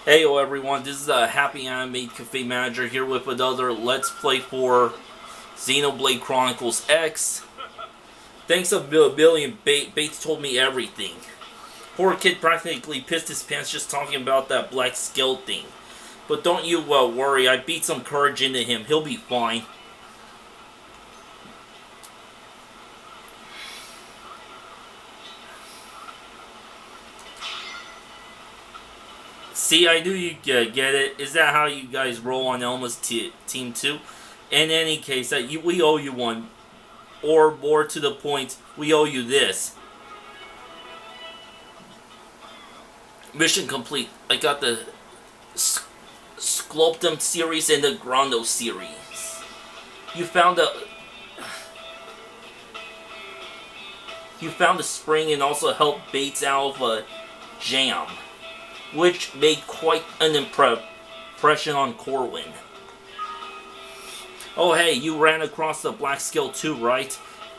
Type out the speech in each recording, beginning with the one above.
Heyo everyone, this is HappyAnimaidCafeManager here with another Let's Play for Xenoblade Chronicles X. Thanks a billion, Bates told me everything. Poor kid practically pissed his pants just talking about that black skull thing. But don't you worry, I beat some courage into him, he'll be fine. See, I knew you'd get it. Is that how you guys roll on Elma's team too? In any case, we owe you one. Or more to the point, we owe you this. Mission complete. I got the Sculptum series and the Grondo series. You found a spring and also helped Bates out of a jam, which made quite an impression on Corwin. Oh hey, you ran across the black skill too, right?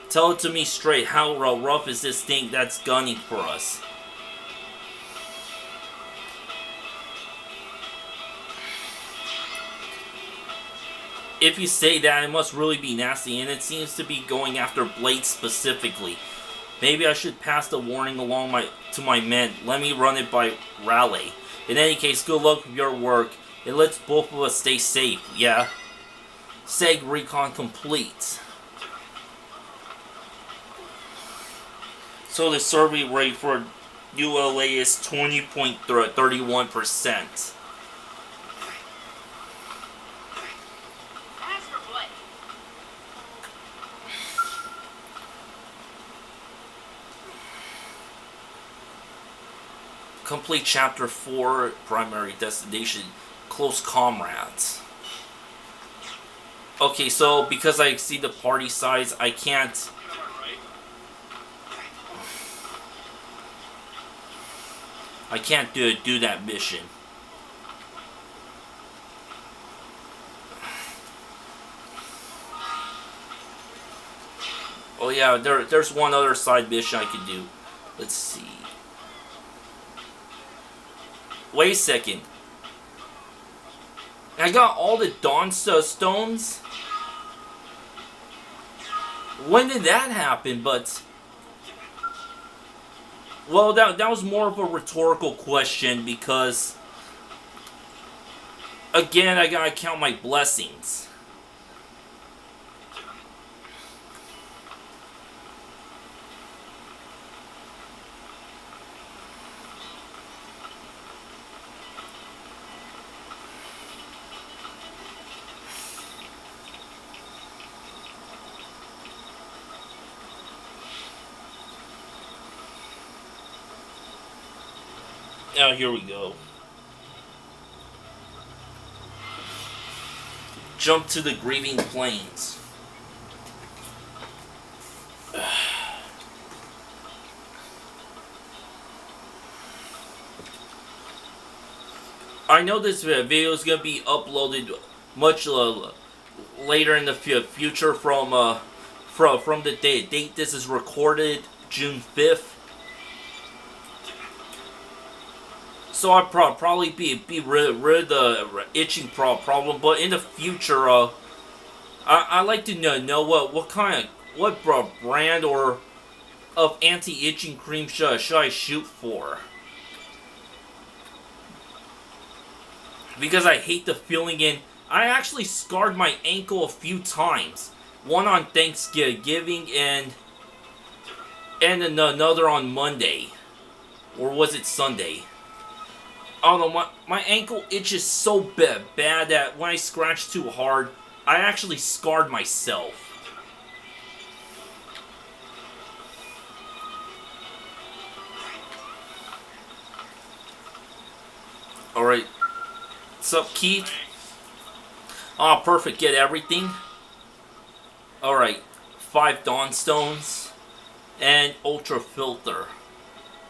Tell it to me straight, how rough is this thing that's gunning for us? If you say that, it must really be nasty, and it seems to be going after Blade specifically. Maybe I should pass the warning along to my men. Let me run it by Raleigh. In any case, good luck with your work. It lets both of us stay safe, yeah? Seg recon complete. So the survey rate for ULA is 20.31%. Complete Chapter 4, Primary Destination, Close Comrades. Okay, so because I see the party size, I can't... do that mission. Oh yeah, there's one other side mission I can do. Let's see. Wait a second. I got all the Dawn Stones? When did that happen? But... well, that was more of a rhetorical question because... again, I gotta count my blessings. Now, here we go. Jump to the Grieving Plains. I know this video is going to be uploaded much later in the future from the date this is recorded, June 5th. So I'd probably be rid of the itching problem, but in the future, I like to know what brand or of anti-itching cream should I shoot for, because I hate the feeling. And I actually scarred my ankle a few times. One on Thanksgiving and another on Monday, or was it Sunday? I don't know, my ankle itches so bad that when I scratch too hard, I actually scarred myself. Alright. What's up, Keith? Ah, perfect. Get everything. Alright. 5 Dawn Stones and Ultra Filter.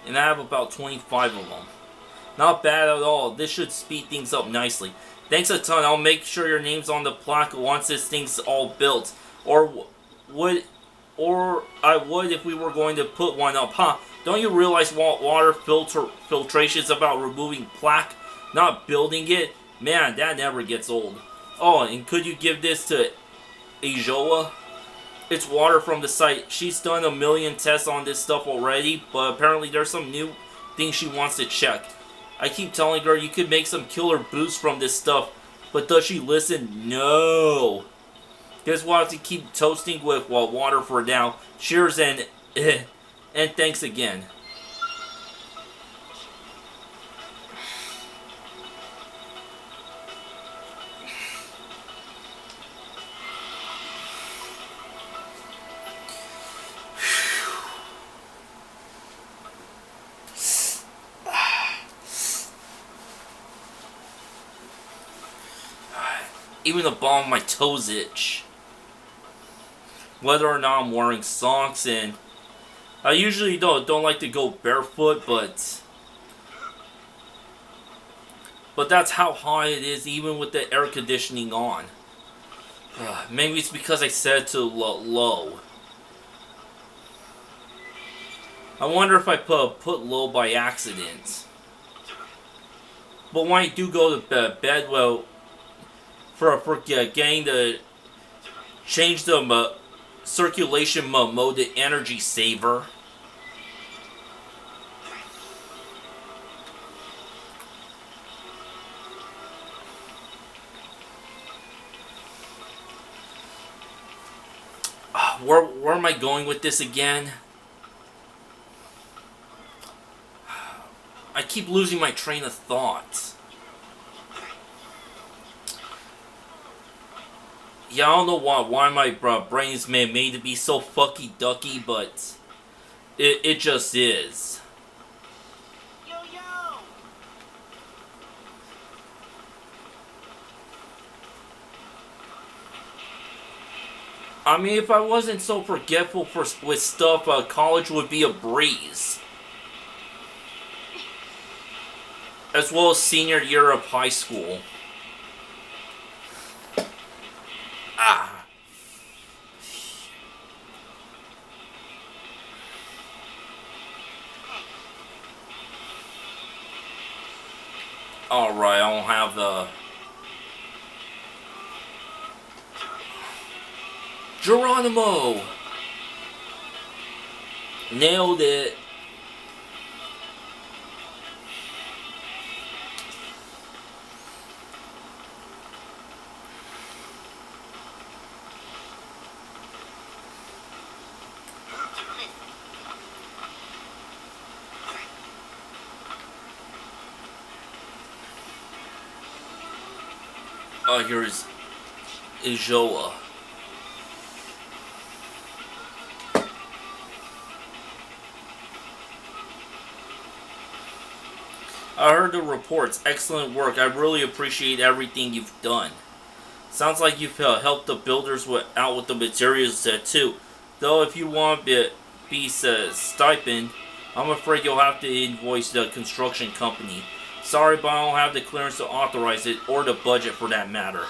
And I have about 25 of them. Not bad at all. This should speed things up nicely. Thanks a ton. I'll make sure your name's on the plaque once this thing's all built. Or I would if we were going to put one up, huh? Don't you realize filtration is about removing plaque? not building it, man, that never gets old. Oh, and could you give this to Ajoa? It's water from the site. She's done a million tests on this stuff already, but apparently there's some new things she wants to check. I keep telling her you could make some killer boosts from this stuff, but does she listen? No. Guess we'll have to keep toasting with water for now. Cheers and and thanks again. Even the bottom of my toes itch. Whether or not I'm wearing socks, and I usually don't like to go barefoot, but that's how hot it is even with the air conditioning on. Maybe it's because I set it to low. I wonder if I put low by accident. But when I do go to bed, well, for getting the change the circulation mode to energy saver. Where am I going with this again? I keep losing my train of thought. Yeah, I don't know why my brain's made to be so fucky ducky, but it just is. Yo. I mean, if I wasn't so forgetful with stuff, college would be a breeze. As well as senior year of high school. Ah! Alright, I don't have the... Geronimo! Nailed it. Here's Ajoa. I heard the reports. Excellent work. I really appreciate everything you've done. Sounds like you've helped the builders out with the materials too. Though if you want be stipend, I'm afraid you'll have to invoice the construction company. Sorry, but I don't have the clearance to authorize it, or the budget for that matter.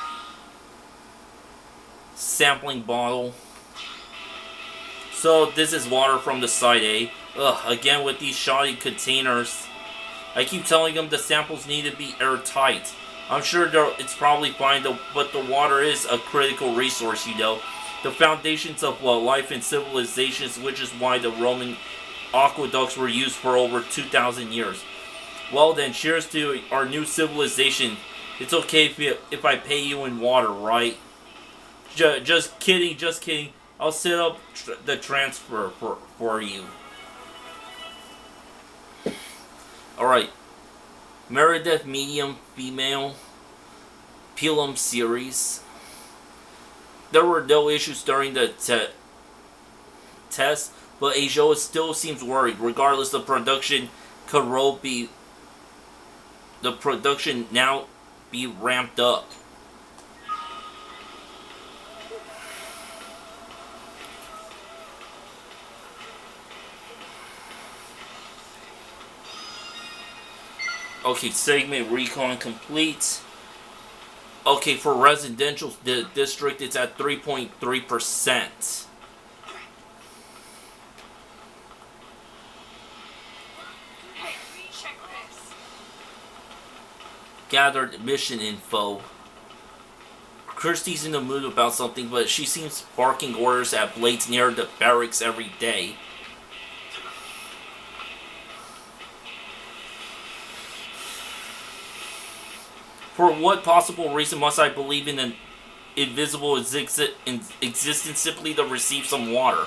Sampling bottle. So this is water from the site, eh? Ugh, again with these shoddy containers. I keep telling them the samples need to be airtight. I'm sure it's probably fine, but the water is a critical resource, you know. The foundations of life and civilizations, which is why the Roman aqueducts were used for over 2,000 years. Well then, cheers to our new civilization. It's okay if I pay you in water, right? Just kidding, just kidding. I'll set up the transfer for you. Alright. Meredith Medium Female Pelham Series. There were no issues during the test, but Ajoa still seems worried. Regardless, the production now be ramped up. Okay, segment recon complete. Okay, for residential district, it's at 3.3%. Hey, recheck this. gathered mission info. Kirsty's in the mood about something, but she seems barking orders at blades near the barracks every day. For what possible reason must I believe in an invisible existence simply to receive some water?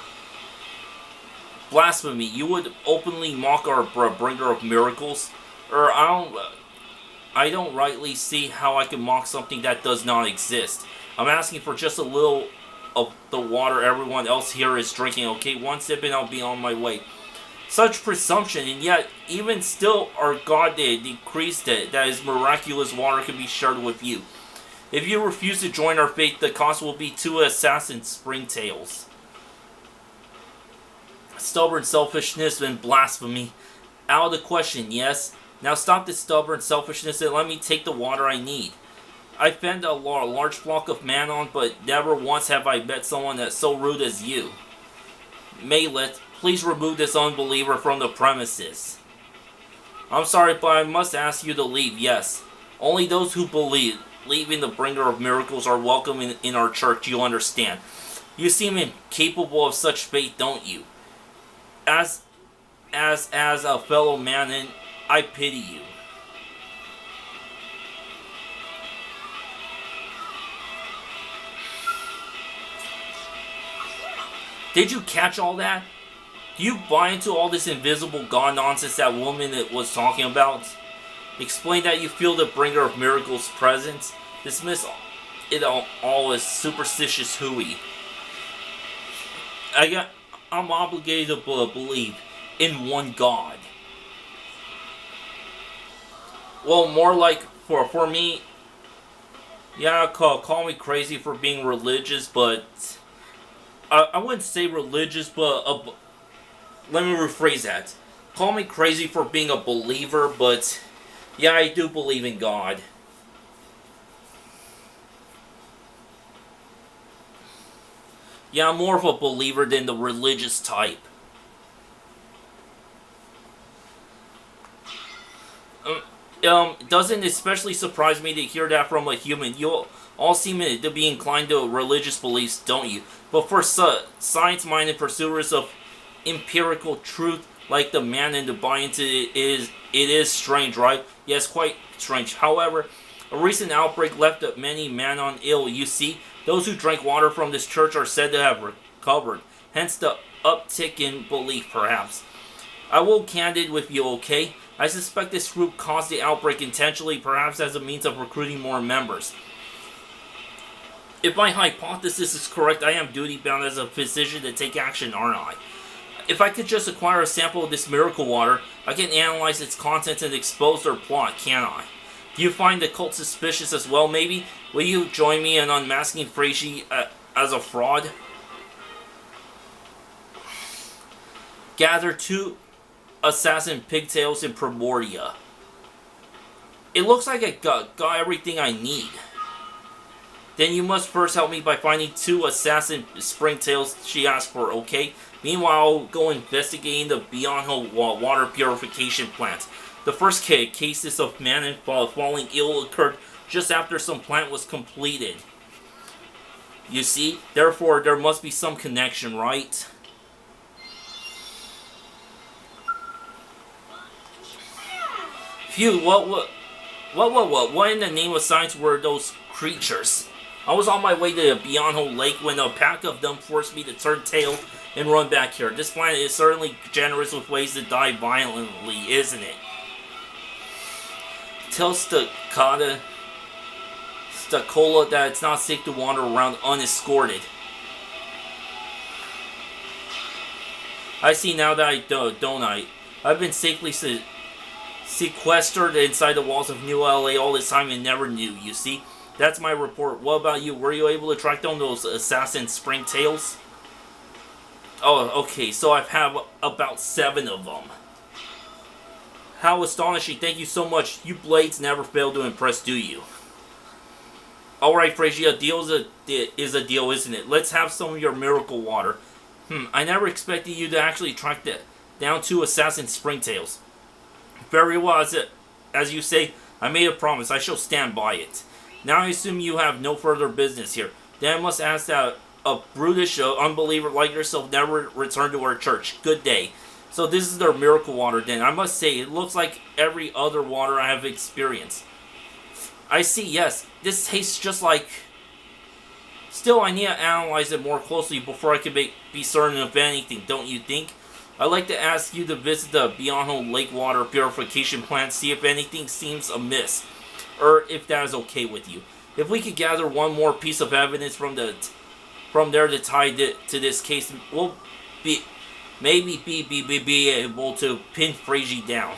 Blasphemy! You would openly mock our bringer of miracles? I don't rightly see how I can mock something that does not exist. I'm asking for just a little of the water everyone else here is drinking, okay? One sip and I'll be on my way. Such presumption, and yet, even still, our God decreased it, that his miraculous water can be shared with you. If you refuse to join our faith, the cost will be 2 assassin springtails. Stubborn selfishness and blasphemy. Out of the question, yes? Now stop this stubborn selfishness and let me take the water I need. I fend a large flock of Manon, but never once have I met someone that's so rude as you. Maylet, please remove this unbeliever from the premises. I'm sorry, but I must ask you to leave, yes. Only those who believe in the bringer of miracles are welcome in our church, you understand. You seem incapable of such faith, don't you? As a fellow Manon, I pity you. Did you catch all that? Do you buy into all this invisible god nonsense that woman was talking about? Explain that you feel the bringer of miracles' presence. Dismiss it all as superstitious hooey. I'm obligated to believe in one God. Well, more like for me, yeah, call me crazy for being religious, but I wouldn't say religious, but let me rephrase that. Call me crazy for being a believer, but yeah, I do believe in God. Yeah, I'm more of a believer than the religious type. Doesn't especially surprise me to hear that from a human. You all seem to be inclined to religious beliefs, don't you? But for science-minded pursuers of empirical truth, like the man in the buy into it is strange, right? Yes, quite strange. However, a recent outbreak left many Manon ill. You see, those who drank water from this church are said to have recovered. Hence the uptick in belief, perhaps. I will be candid with you, okay? I suspect this group caused the outbreak intentionally, perhaps as a means of recruiting more members. If my hypothesis is correct, I am duty-bound as a physician to take action, aren't I? If I could just acquire a sample of this miracle water, I can analyze its contents and expose their plot, can't I? Do you find the cult suspicious as well, maybe? Will you join me in unmasking Freishi as a fraud? Gather 2 assassin pigtails in Primordia. It looks like I got everything I need. Then you must first help me by finding 2 assassin springtails she asked for, okay? Meanwhile, I'll go investigating the Beyond Hope water purification plant. The first cases of Manon falling ill occurred just after some plant was completed. You see? Therefore, there must be some connection, right? Phew, what in the name of science were those creatures? I was on my way to Beyond Hope Lake when a pack of them forced me to turn tail and run back here. This planet is certainly generous with ways to die violently, isn't it? Tell Stacola that it's not safe to wander around unescorted. I see now that I don't I? I've been safely sequestered inside the walls of New LA all this time and never knew, you see? That's my report. What about you? Were you able to track down those assassin springtails? Oh, okay, so I have about 7 of them. How astonishing. Thank you so much. You blades never fail to impress, do you? Alright, Freishi, a deal is a deal, isn't it? Let's have some of your miracle water. I never expected you to actually track down 2 assassin springtails. Very well, as you say, I made a promise. I shall stand by it. Now I assume you have no further business here. Then I must ask that a brutish unbeliever like yourself never return to our church. Good day. So this is their miracle water then. I must say, it looks like every other water I have experienced. I see, yes. This tastes just like... Still, I need to analyze it more closely before I can be certain of anything, don't you think? I'd like to ask you to visit the Beyond Lake Water Purification Plant, see if anything seems amiss, or if that is okay with you. If we could gather one more piece of evidence from there to tie to this case, we'll be able to pin Frazee down.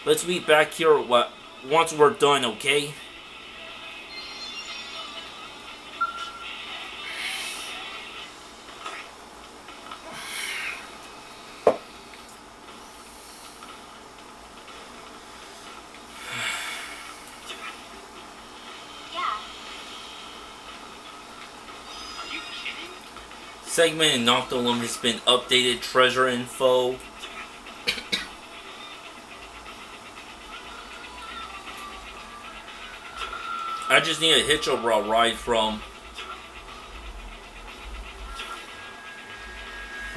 Let's meet back here once we're done, okay? Segment in Noctilum has been updated. Treasure info. I just need a hitch over a ride from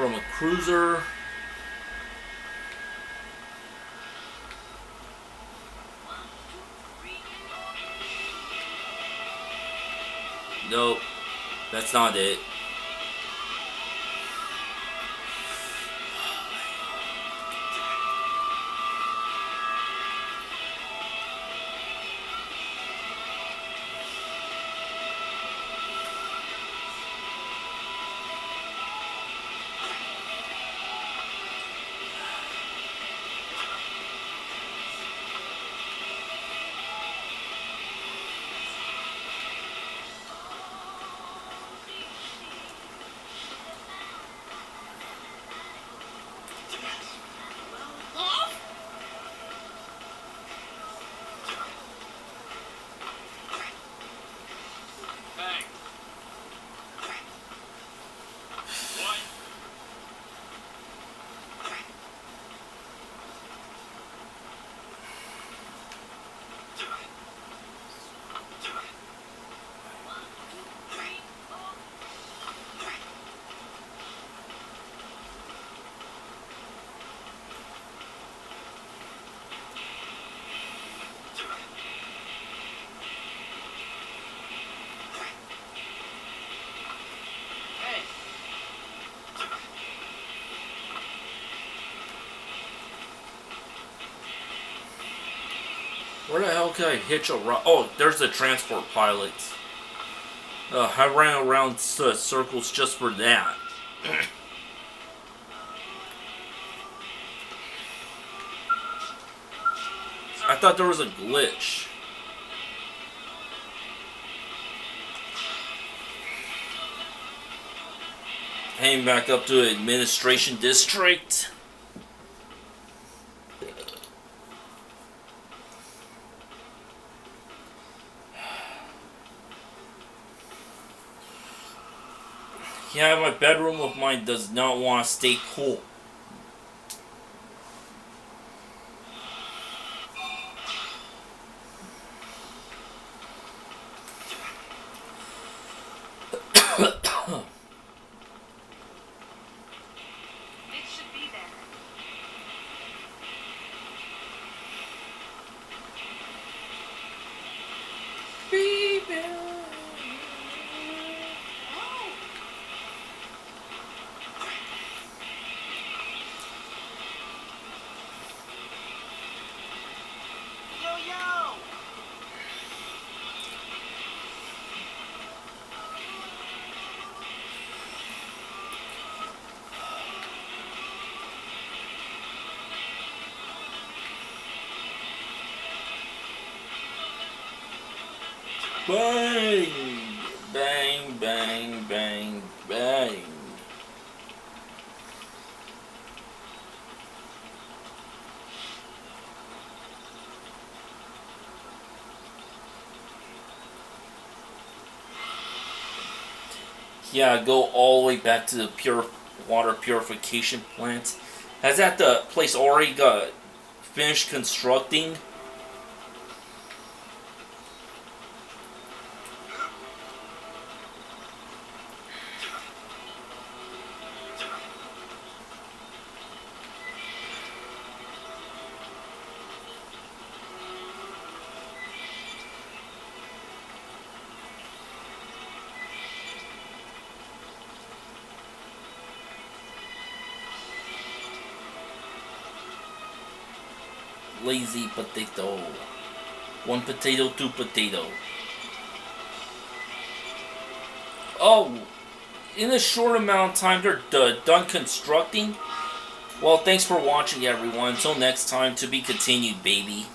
a cruiser. Nope, that's not it. Where the hell can I hitch a ride? Oh, there's the transport pilot. I ran around circles just for that. I thought there was a glitch. Heading back up to Administration District. Yeah, my bedroom of mine does not want to stay cool. It should be there. Bang! Bang, bang, bang, bang. Yeah, go all the way back to the pure water purification plant. Has that the place already got finished constructing? lazy potato. One potato, two potato. Oh, in a short amount of time, they're done constructing. Well, thanks for watching, everyone. Until next time, to be continued, baby.